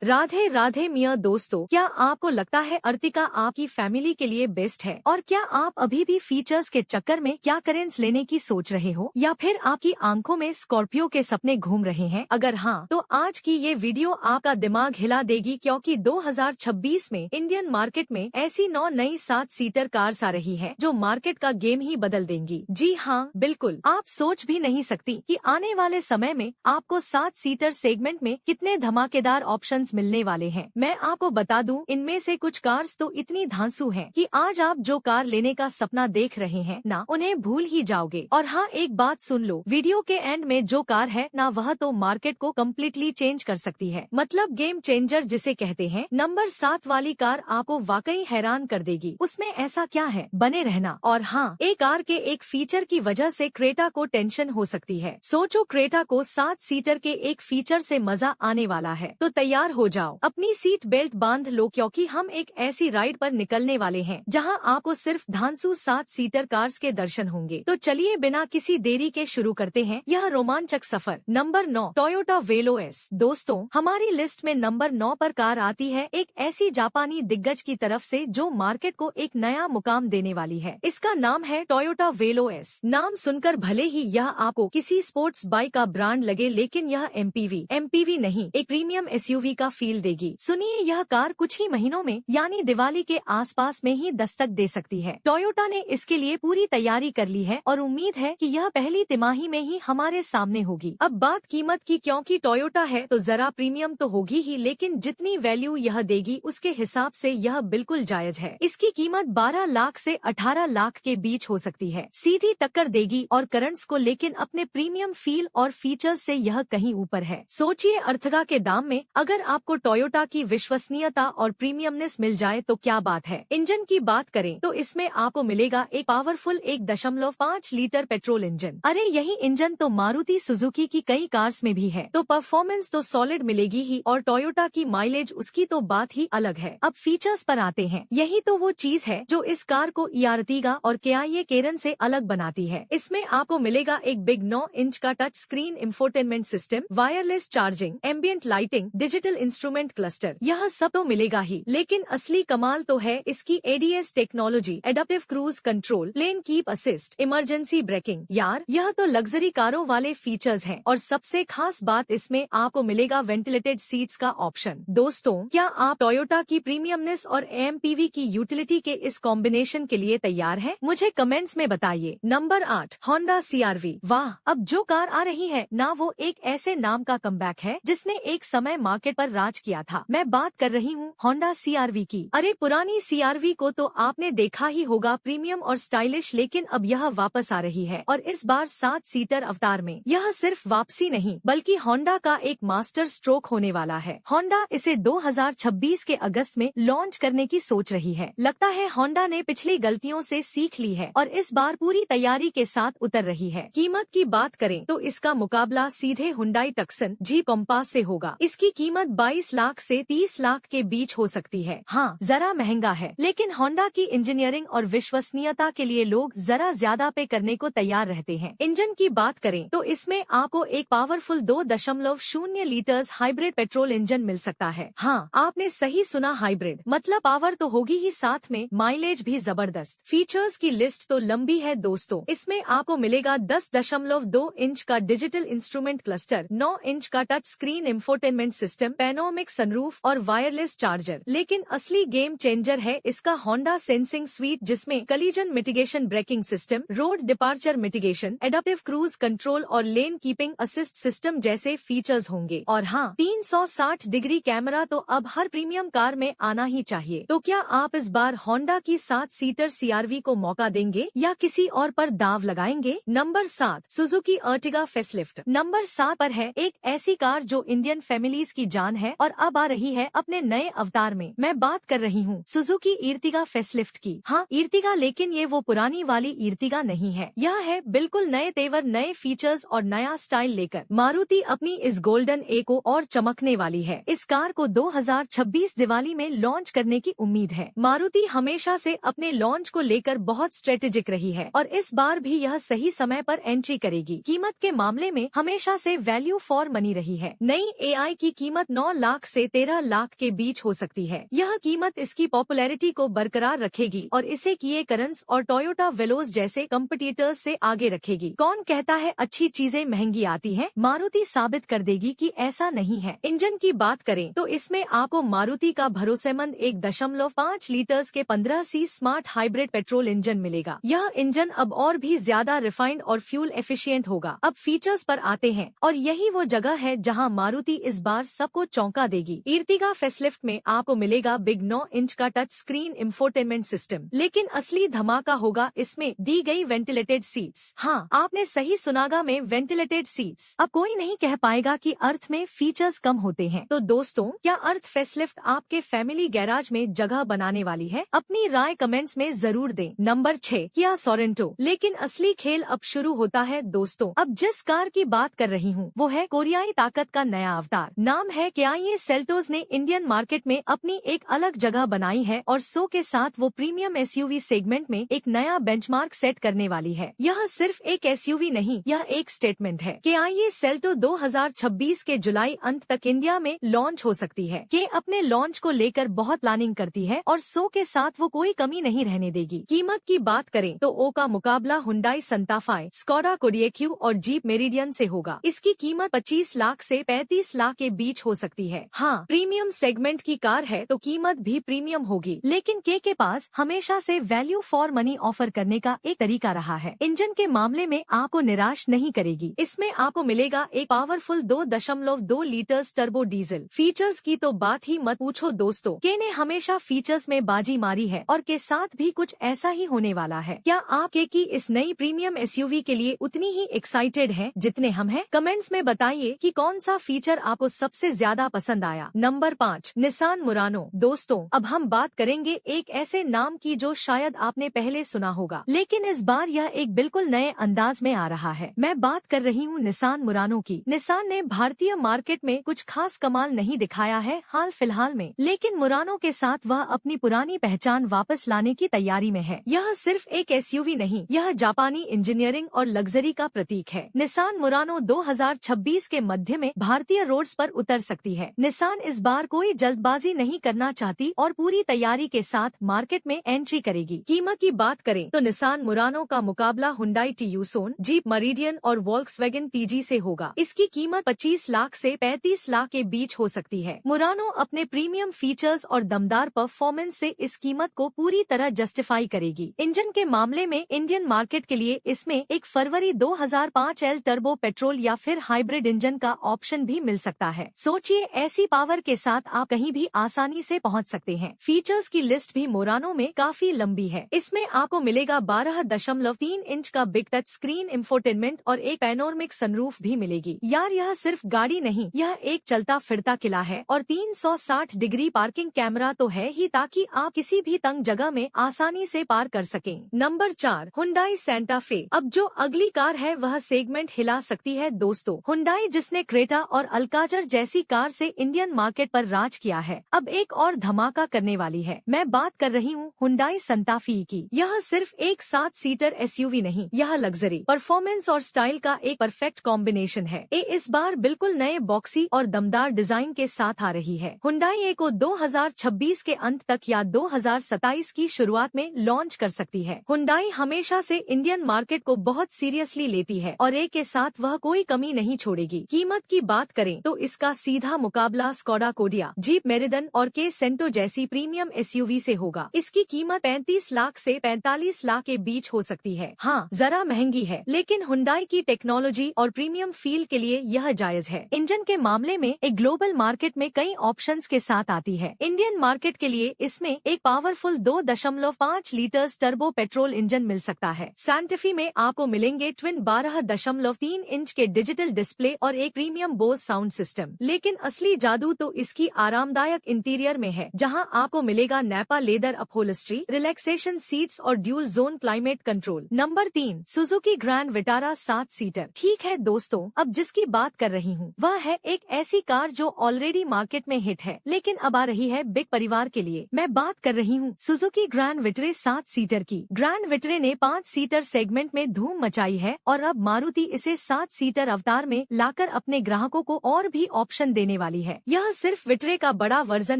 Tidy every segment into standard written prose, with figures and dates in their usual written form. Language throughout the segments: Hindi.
राधे राधे मियाँ दोस्तों, क्या आपको लगता है अर्टिगा आपकी फैमिली के लिए बेस्ट है? और क्या आप अभी भी फीचर्स के चक्कर में क्या करेंस लेने की सोच रहे हो, या फिर आपकी आंखों में स्कॉर्पियो के सपने घूम रहे हैं? अगर हाँ, तो आज की ये वीडियो आपका दिमाग हिला देगी, क्योंकि 2026 में इंडियन मार्केट में ऐसी 9 नई 7 सीटर कार्स आ रही है जो मार्केट का गेम ही बदल देंगी। जी हाँ, बिल्कुल, आप सोच भी नहीं सकती कि आने वाले समय में आपको 7 सीटर सेगमेंट में कितने धमाकेदार ऑप्शंस मिलने वाले हैं। मैं आपको बता दूं, इनमें से कुछ कार्स तो इतनी धांसू हैं कि आज आप जो कार लेने का सपना देख रहे हैं ना, उन्हें भूल ही जाओगे। और हाँ, एक बात सुन लो, वीडियो के एंड में जो कार है ना, वह तो मार्केट को कम्प्लीटली चेंज कर सकती है। मतलब गेम चेंजर जिसे कहते हैं। नंबर 7 वाली कार आपको वाकई हैरान कर देगी। उसमें ऐसा क्या है, बने रहना। और हाँ, एक कार के एक फीचर की वजह से क्रेटा को टेंशन हो सकती है। सोचो, क्रेटा को 7 सीटर के एक फीचर से मजा आने वाला है, तो तैयार हो जाओ, अपनी सीट बेल्ट बांध लो, क्योंकि हम एक ऐसी राइड पर निकलने वाले हैं जहां आपको सिर्फ धांसू 7 सीटर कार्स के दर्शन होंगे। तो चलिए बिना किसी देरी के शुरू करते हैं यह रोमांचक सफर। नंबर 9, टोयोटा वेलो एस। दोस्तों, हमारी लिस्ट में नंबर 9 पर कार आती है एक ऐसी जापानी दिग्गज की तरफ से जो मार्केट को एक नया मुकाम देने वाली है। इसका नाम है टोयोटा वेलो एस। नाम सुनकर भले ही यह आपको किसी स्पोर्ट्स बाइक का ब्रांड लगे, लेकिन यह एमपीवी नहीं, एक प्रीमियम एसयूवी का फील देगी। सुनिए, यह कार कुछ ही महीनों में यानी दिवाली के आसपास में ही दस्तक दे सकती है। टोयोटा ने इसके लिए पूरी तैयारी कर ली है और उम्मीद है कि यह पहली तिमाही में ही हमारे सामने होगी। अब बात कीमत की, क्योंकि टोयोटा है तो जरा प्रीमियम तो होगी ही, लेकिन जितनी वैल्यू यह देगी उसके हिसाब से यह बिल्कुल जायज है। इसकी कीमत 12 लाख से 18 लाख के बीच हो सकती है। सीधी टक्कर देगी और करंट्स को, लेकिन अपने प्रीमियम फील और फीचर्स से यह कहीं ऊपर है। सोचिए, अर्टिगा के दाम में अगर आपको टोयोटा की विश्वसनीयता और प्रीमियमनेस मिल जाए तो क्या बात है। इंजन की बात करें तो इसमें आपको मिलेगा एक पावरफुल 1.5 लीटर पेट्रोल इंजन। अरे, यही इंजन तो मारुति सुजुकी की कई कार्स में भी है, तो परफॉर्मेंस तो सॉलिड मिलेगी ही। और टोयोटा की माइलेज, उसकी तो बात ही अलग है। अब फीचर्स पर आते हैं। यही तो वो चीज है जो इस कार को अर्टिगा और किया कैरन से अलग बनाती है। इसमें आपको मिलेगा एक बिग 9 इंच का touch screen infotainment system, wireless charging, ambient lighting, digital instrument cluster, यह सब तो मिलेगा ही, लेकिन असली कमाल तो है इसकी ADS technology, adaptive cruise control, lane keep assist, emergency breaking. यार, यह तो लग्जरी कारों वाले फीचर्स हैं। और सबसे खास बात, इसमें आपको मिलेगा वेंटिलेटेड सीट्स का ऑप्शन। दोस्तों, क्या आप टोयोटा की प्रीमियमनेस और एमपीवी की यूटिलिटी के इस कॉम्बिनेशन के लिए तैयार हैं? मुझे कमेंट्स में बताइए। Number 8, Honda CR-V. वाह, अब जो कार आ रही है ना, वो एक ऐसे नाम का कमबैक है जिसने एक समय मार्केट पर राज किया था। मैं बात कर रही हूँ होंडा सीआरवी की। अरे, पुरानी सीआरवी को तो आपने देखा ही होगा, प्रीमियम और स्टाइलिश, लेकिन अब यह वापस आ रही है और इस बार 7 सीटर अवतार में। यह सिर्फ वापसी नहीं, बल्कि होंडा का एक मास्टर स्ट्रोक होने वाला है। होंडा इसे 2026 के अगस्त में लॉन्च करने की सोच रही है। लगता है होंडा ने पिछली गलतियों से सीख ली है और इस बार पूरी तैयारी के साथ उतर रही है। कीमत की बात करें तो इसका मुकाबला सीधे हुंडई टक्सन जीप कॉम्पास से होगा। इसकी कीमत 22 लाख से 30 लाख के बीच हो सकती है। हाँ, जरा महंगा है, लेकिन होंडा की इंजीनियरिंग और विश्वसनीयता के लिए लोग जरा ज्यादा पे करने को तैयार रहते हैं। इंजन की बात करें तो इसमें आपको एक powerful 2.0 litres hybrid petrol engine मिल सकता है। हाँ, आपने सही सुना, हाइब्रिड। मतलब पावर तो होगी ही, साथ में माइलेज भी जबरदस्त। फीचर्स की लिस्ट तो लंबी है दोस्तों। इसमें आपको मिलेगा 10.2 इंच का डिजिटल इंस्ट्रूमेंट क्लस्टर, 9 इंच का touch screen infotainment system, panoramic sunroof और वायरलेस चार्जर। लेकिन असली गेम चेंजर है इसका होंडा सेंसिंग स्वीट, जिसमें collision mitigation braking system, road departure mitigation, adaptive cruise control और लेन कीपिंग असिस्ट सिस्टम जैसे फीचर्स होंगे। और हाँ, 360 डिग्री कैमरा तो अब हर प्रीमियम कार में आना ही चाहिए। तो क्या आप इस बार होंडा की 7 सीटर सीआरवी को मौका देंगे या किसी और पर दाव लगाएंगे? Number 7, Suzuki Ertiga facelift. Number 7 पर है एक ऐसी कार जो इंडियन फैमिलीज की जान है और अब आ रही है अपने नए अवतार में। मैं बात कर रही हूँ सुजुकी अर्टिगा फेसलिफ्ट की। हाँ, अर्टिगा, लेकिन ये वो पुरानी वाली अर्टिगा नहीं है। यह है बिल्कुल नए तेवर, नए फीचर्स और नया स्टाइल लेकर मारुति अपनी इस गोल्डन ए को और चमकने वाली है। इस कार को 2026 दिवाली में लॉन्च करने की उम्मीद है। मारुति हमेशा से अपने लॉन्च को लेकर बहुत स्ट्रेटेजिक रही है और इस बार भी यह सही समय पर एंट्री करेगी। कीमत के मामले में हमेशा से वैल्यू फॉर मनी रही है। नई एआई की कीमत 9 लाख से 13 लाख के बीच हो सकती है। यह कीमत इसकी पॉपुलैरिटी को बरकरार रखेगी और इसे किए करंस और टोयोटा वेलोज जैसे कंपटीटर्स से आगे रखेगी। कौन कहता है अच्छी चीजें महंगी आती हैं? मारुति साबित कर देगी कि ऐसा नहीं है। इंजन की बात करें तो इसमें आपको मारुति का भरोसेमंद 1.5 लीटर्स के 15C smart hybrid petrol engine मिलेगा। यह इंजन अब और भी ज्यादा रिफाइंड और फ्यूल एफिशिएंट होगा। अब फीचर्स पर आते हैं और यही वो जगह है जहां मारुति इस बार सबको चौंका देगी। इर्तिगा फेसलिफ्ट में आपको मिलेगा बिग 9 इंच का टच स्क्रीन इंफोटेनमेंट सिस्टम, लेकिन असली धमाका होगा इसमें दी गई वेंटिलेटेड सीट्स। हाँ, आपने सही सुनागा में वेंटिलेटेड सीट्स। अब कोई नहीं कह पाएगा कि अर्थ में फीचर्स कम होते हैं। तो दोस्तों, क्या अर्थ फेसलिफ्ट आपके फैमिली गैराज में जगह बनाने वाली है? अपनी राय कमेंट्स में जरूर दें। नंबर 6 किया सोरेंटो। लेकिन असली खेल अब शुरू होता है दोस्तों। अब जिस कार की बात कर रही हूँ वो है कोरियाई ताकत का नया अवतार। नाम है किया सेल्टोस ने इंडियन मार्केट में अपनी एक अलग जगह बनाई है और सो के साथ वो प्रीमियम एसयूवी सेगमेंट में एक नया बेंचमार्क सेट करने वाली है। यह सिर्फ एक एसयूवी नहीं, यह एक स्टेटमेंट है। किया सेल्टो 2026 के जुलाई अंत तक इंडिया में लॉन्च हो सकती है। के अपने लॉन्च को लेकर बहुत प्लानिंग करती है और सो के साथ वो कोई कमी नहीं रहने देगी। कीमत की बात करें तो ओ का मुकाबला Hyundai Santa Fe, Skoda Kodiak और जीप मेरिडियन से होगा। इसकी कीमत 25 लाख से 35 लाख के बीच हो सकती है। हाँ, प्रीमियम सेगमेंट की कार है तो कीमत भी प्रीमियम होगी, लेकिन के पास हमेशा से वैल्यू फॉर मनी ऑफर करने का एक तरीका रहा है। इंजन के मामले में आपको निराश नहीं करेगी। इसमें आपको मिलेगा एक powerful 2.2 litres turbo diesel. Features की तो बात ही मत पूछो दोस्तों, के ने हमेशा फीचर्स में बाजी मारी है और के साथ भी कुछ ऐसा ही होने वाला है। क्या आप के की इस नई प्रीमियम एसयूवी के लिए उतनी ही एक्साइटेड हैं जितने हम हैं? कमेंट्स में बताइए कि कौन सा फीचर आपको सबसे ज्यादा पसंद आया। Number 5 Nissan Murano. दोस्तों, अब हम बात करेंगे एक ऐसे नाम की जो शायद आपने पहले सुना होगा, लेकिन इस बार यह एक बिल्कुल नए अंदाज में आ रहा है। मैं बात कर रही हूँ निसान मुरानो की। निसान ने भारतीय मार्केट में कुछ खास कमाल नहीं दिखाया है हाल फिलहाल में, लेकिन मुरानो के साथ वह अपनी पुरानी पहचान वापस लाने की तैयारी में है। यह सिर्फ एक एसयूवी नहीं, यह जापानी इंजीनियरिंग और लग्जरी का प्रतीक है। निसान मुरानो 2026 के मध्य में भारतीय रोड्स पर उतर सकती है। निसान इस बार कोई जल्दबाजी नहीं करना चाहती और पूरी तैयारी के साथ मार्केट में एंट्री करेगी। कीमत की बात करें तो निसान मुरानो का मुकाबला हुंडई ट्यूसोन, जीप मेरिडियन और वोल्क्सवैगन टीजी से होगा। इसकी कीमत 25 लाख से 35 लाख के बीच हो सकती है। मुरानो अपने प्रीमियम फीचर्स और दमदार परफॉर्मेंस से इस कीमत को पूरी तरह जस्टिफाई करेगी। इंजन के मामले में इंडियन मार्केट के लिए इसमें एक फरवरी 2005 एल टर्बो पेट्रोल या फिर हाइब्रिड इंजन का ऑप्शन भी मिल सकता है। सोचिए, ऐसी पावर के साथ आप कहीं भी आसानी से पहुंच सकते हैं। फीचर्स की लिस्ट भी मुरानो में काफी लंबी है। इसमें आपको मिलेगा 12.3 इंच का बिग टच स्क्रीन इंफोटेनमेंट और एक पैनोरमिक सनरूफ भी मिलेगी। यार, यह सिर्फ गाड़ी नहीं, यह एक चलता फिरता किला है। और 360 डिग्री पार्किंग कैमरा तो है ही, ताकि आप किसी भी तंग जगह में आसानी से पार कर सकें। Number 4 Hyundai Santa Fe. अब जो अगली कार है वह सेगमेंट हिला सकती है दोस्तों। हुंडई जिसने क्रेटा और अल्काजर जैसी कार से इंडियन मार्केट पर राज किया है, अब एक और धमाका करने वाली है। मैं बात कर रही हूँ हुंडई सांता फे की। यह सिर्फ एक 7 सीटर एसयूवी नहीं, यह लग्जरी, परफॉर्मेंस और स्टाइल का एक परफेक्ट कॉम्बिनेशन है। ये इस बार बिल्कुल नए बॉक्सी और दमदार डिजाइन के साथ आ रही है। हुंडई को 2026 के अंत तक या 2027 की शुरुआत में लॉन्च कर सकती है। हुंडई हमेशा से इंडियन मार्केट को बहुत सीरियसली लेती है और एक के साथ वह कोई कमी नहीं छोड़ेगी। कीमत की बात करें तो इसका सीधा मुकाबला स्कोडा कोडिया, जीप मेरिडियन और के सेंटो जैसी प्रीमियम एसयूवी से होगा। इसकी कीमत 35 लाख से 45 लाख के बीच हो सकती है। हाँ, जरा महंगी है, लेकिन हुंडई की टेक्नोलॉजी और प्रीमियम फील के लिए यह जायज है। इंजन के मामले में एक ग्लोबल मार्केट में कई ऑप्शंस के साथ आती है। इंडियन मार्केट के लिए इसमें एक powerful 2.5 litres turbo petrol engine मिल सकता है। सांता फे में आपको मिलेंगे ट्विन 12.3 इंच के डिजिटल डिस्प्ले और एक प्रीमियम बोस साउंड सिस्टम। लेकिन असली जादू तो इसकी आरामदायक इंटीरियर में है, जहां आपको मिलेगा नैपा लेदर अपहोल्स्ट्री, रिलैक्सेशन सीट्स और dual zone climate control. Number 3 Suzuki grand Vitara 7 seater. ठीक है दोस्तों, अब जिसकी बात कर रही हूँ वह है एक ऐसी कार जो ऑलरेडी मार्केट में हिट है, लेकिन अब आ रही है बिग परिवार के लिए। मैं बात कर रही हूँ सुजुकी ग्रैंड विटरे 7 सीटर की। ग्रैंड विटरे ने 5 सीटर सेगमेंट में धूम मचाई है और अब मारुति इसे 7 सीटर अवतार में लाकर अपने ग्राहकों को और भी ऑप्शन देने करने वाली है। यह सिर्फ विटरे का बड़ा वर्जन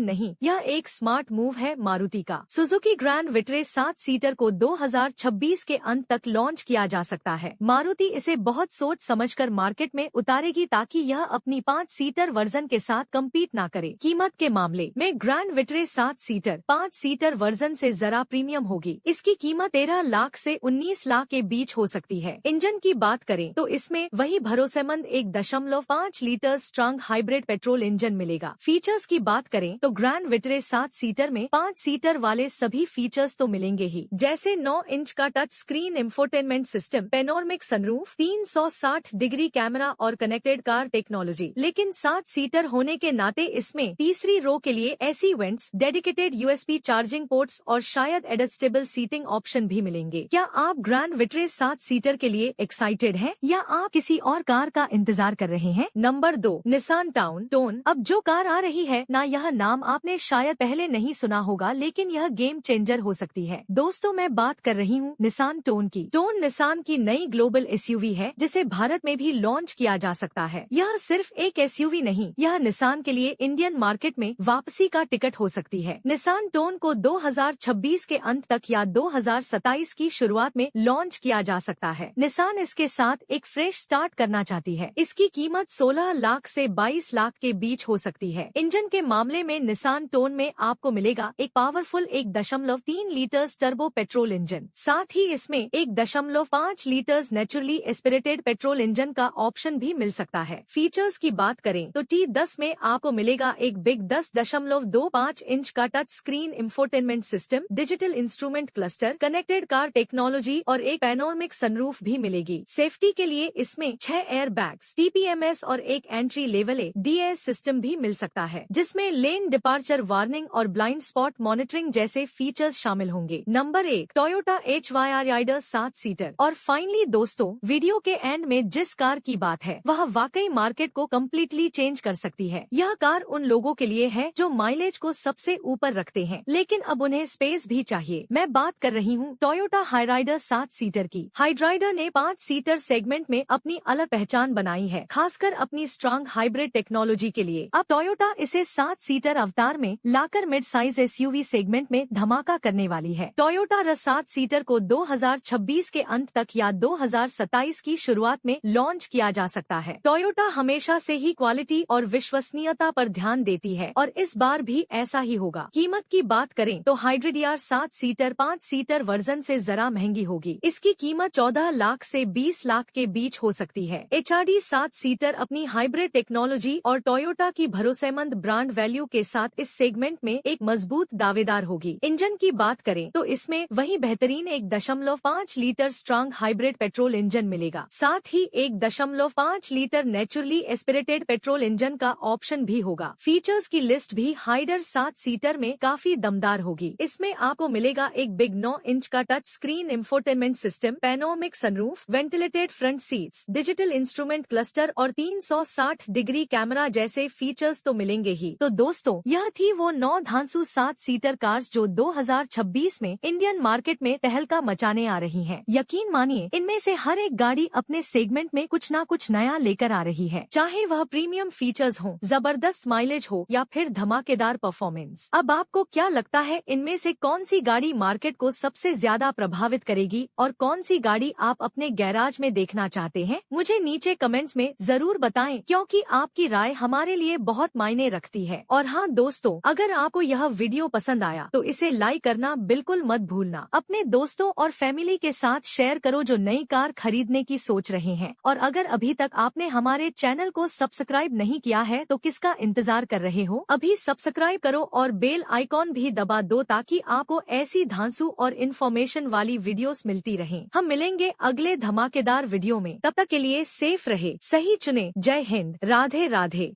नहीं, यह एक स्मार्ट मूव है मारुति का। सुजुकी ग्रैंड विटरे 7 सीटर को 2026 के अंत तक लॉन्च किया जा सकता है। मारुति इसे बहुत सोच समझकर मार्केट में उतारेगी ताकि यह अपनी 5 सीटर वर्जन के साथ कम्पीट ना करे। कीमत के मामले में ग्रैंड विटरे 7 सीटर 5 सीटर वर्जन से जरा प्रीमियम होगी। इसकी कीमत 13 लाख से 19 लाख के बीच हो सकती है। इंजन की बात करें तो इसमें वही भरोसेमंद 1.5 litre strong hybrid petrol engine मिलेगा। फीचर्स की बात करें तो ग्रैंड विटरे 7 सीटर में 5 सीटर वाले सभी फीचर्स तो मिलेंगे ही, जैसे 9 इंच का touch screen infotainment system, panoramic sunroof, 360 degree camera और कनेक्टेड कार टेक्नोलॉजी। लेकिन 7 सीटर होने के नाते इसमें तीसरी रो के लिए AC vents, dedicated USB charging ports और शायद एडजस्टेबल सीटिंग ऑप्शन भी मिलेंगे। क्या आप ग्रैंड विटरे 7 सीटर के लिए एक्साइटेड हैं या आप किसी और कार का इंतजार कर रहे हैं? Number 2, Nissan tone. अब जो कार आ रही है ना, यह नाम आपने शायद पहले नहीं सुना होगा, लेकिन यह गेम चेंजर हो सकती है। दोस्तों, मैं बात कर रही हूँ निसान टोन की। टोन निसान की नई ग्लोबल एसयूवी है जिसे भारत में भी लॉन्च किया जा सकता है। यह सिर्फ एक एसयूवी नहीं, यह निसान के लिए इंडियन मार्केट में वापसी का टिकट हो सकती है। निसान टोन को 2026 के अंत तक या 2027 की शुरुआत में लॉन्च किया जा सकता है। निसान इसके साथ एक फ्रेश स्टार्ट करना चाहती है। इसकी कीमत 16 लाख से 22 लाख के बीच हो सकती है। इंजन के मामले में निसान टोन में आपको मिलेगा एक powerful 1.3 litre turbo petrol engine. साथ ही इसमें 1.5 litre naturally aspirated petrol engine का ऑप्शन भी मिल सकता है। फीचर्स की बात करें तो T10 में आपको मिलेगा एक बिग 10.25 इंच का touch screen infotainment system, digital instrument cluster, connected car technology और एक पैनोरमिक सनरूफ भी मिलेगी। सेफ्टी के लिए इसमें 6 एयर बैग्स, TPMS और एक एंट्री लेवल DAS सिस्टम भी मिल सकता है, जिसमें लेन डिपार्चर वार्निंग और ब्लाइंड स्पॉट मॉनिटरिंग जैसे फीचर्स शामिल होंगे। Number 1, Toyota HYR Ryder 7 seater. और फाइनली दोस्तों, वीडियो के एंड में जिस कार की बात है वह वाकई मार्केट को कम्प्लीटली चेंज कर सकती है। यह कार उन लोगों के लिए है जो माइलेज को सबसे ऊपर रखते हैं, लेकिन अब उन्हें स्पेस भी चाहिए। मैं बात कर रही हूँ टोयोटा हाइराइडर 7 सीटर की। हाइराइडर ने 5 सीटर सेगमेंट में अपनी अलग पहचान बनाई है, खासकर अपनी स्ट्रांग हाइब्रिड टेक्नोलॉजी के लिए। अब टोयोटा इसे 7 सीटर अवतार में लाकर मिड साइज एसयूवी सेगमेंट में धमाका करने वाली है। टोयोटा र 7 सीटर को 2026 के अंत तक या 2027 की शुरुआत में लॉन्च किया जा सकता है। टोयोटा हमेशा से ही क्वालिटी और विश्वसनीयता पर ध्यान देती है और इस बार भी ऐसा ही होगा। कीमत की बात करें तो हाइब्रिड 7 सीटर 5 सीटर वर्जन से जरा महंगी होगी। इसकी कीमत 14 लाख से 20 लाख के बीच हो सकती है। HRD 7 सीटर अपनी हाइब्रिड टेक्नोलॉजी और टोयोटा की भरोसेमंद ब्रांड वैल्यू के साथ इस सेगमेंट में एक मजबूत दावेदार होगी। इंजन की बात करें तो इसमें वही बेहतरीन 1.5 litre strong hybrid petrol engine मिलेगा। साथ ही 1.5 litre naturally aspirated petrol engine का ऑप्शन भी होगा। फीचर्स की लिस्ट भी हाइडर 7 सीटर में काफी दमदार होगी। इसमें आपको मिलेगा एक बिग 9 इंच का touch screen infotainment system, panoramic sunroof, ventilated front seats, digital instrument cluster और 360 डिग्री कैमरा जैसे फीचर्स तो मिलेंगे ही। तो दोस्तों, यह थी वो 9 धांसू 7 सीटर कार्स जो 2026 में इंडियन मार्केट में तहलका मचाने आ रही हैं। यकीन मानिए, इनमें से हर एक गाड़ी अपने सेगमेंट में कुछ ना कुछ नया लेकर आ रही है, चाहे वह प्रीमियम फीचर्स हो, जबरदस्त माइलेज हो या फिर धमाकेदार परफॉर्मेंस। अब आपको क्या लगता है, इनमें से कौन सी गाड़ी मार्केट को सबसे ज्यादा प्रभावित करेगी और कौन सी गाड़ी आप अपने गैराज में देखना चाहते हैं? मुझे नीचे कमेंट्स में जरूर बताएं, क्योंकि आपकी राय हमारे लिए बहुत मायने रखती है। और हाँ दोस्तों, अगर आपको यह वीडियो पसंद आया तो इसे लाइक करना बिल्कुल मत भूलना। अपने दोस्तों और फैमिली के साथ शेयर करो जो नई कार खरीदने की सोच रहे हैं। और अगर अभी तक आपने हमारे चैनल को सब्सक्राइब नहीं किया है तो किसका इंतजार कर रहे हो? अभी सब्सक्राइब करो और बेल आइकॉन भी दबा दो ताकि आपको ऐसी धांसू और इन्फॉर्मेशन वाली वीडियोस मिलती रहें। हम मिलेंगे अगले धमाकेदार वीडियो में। तब तक के लिए सेफ रहे, सही चुने। जय हिंद, राधे राधे।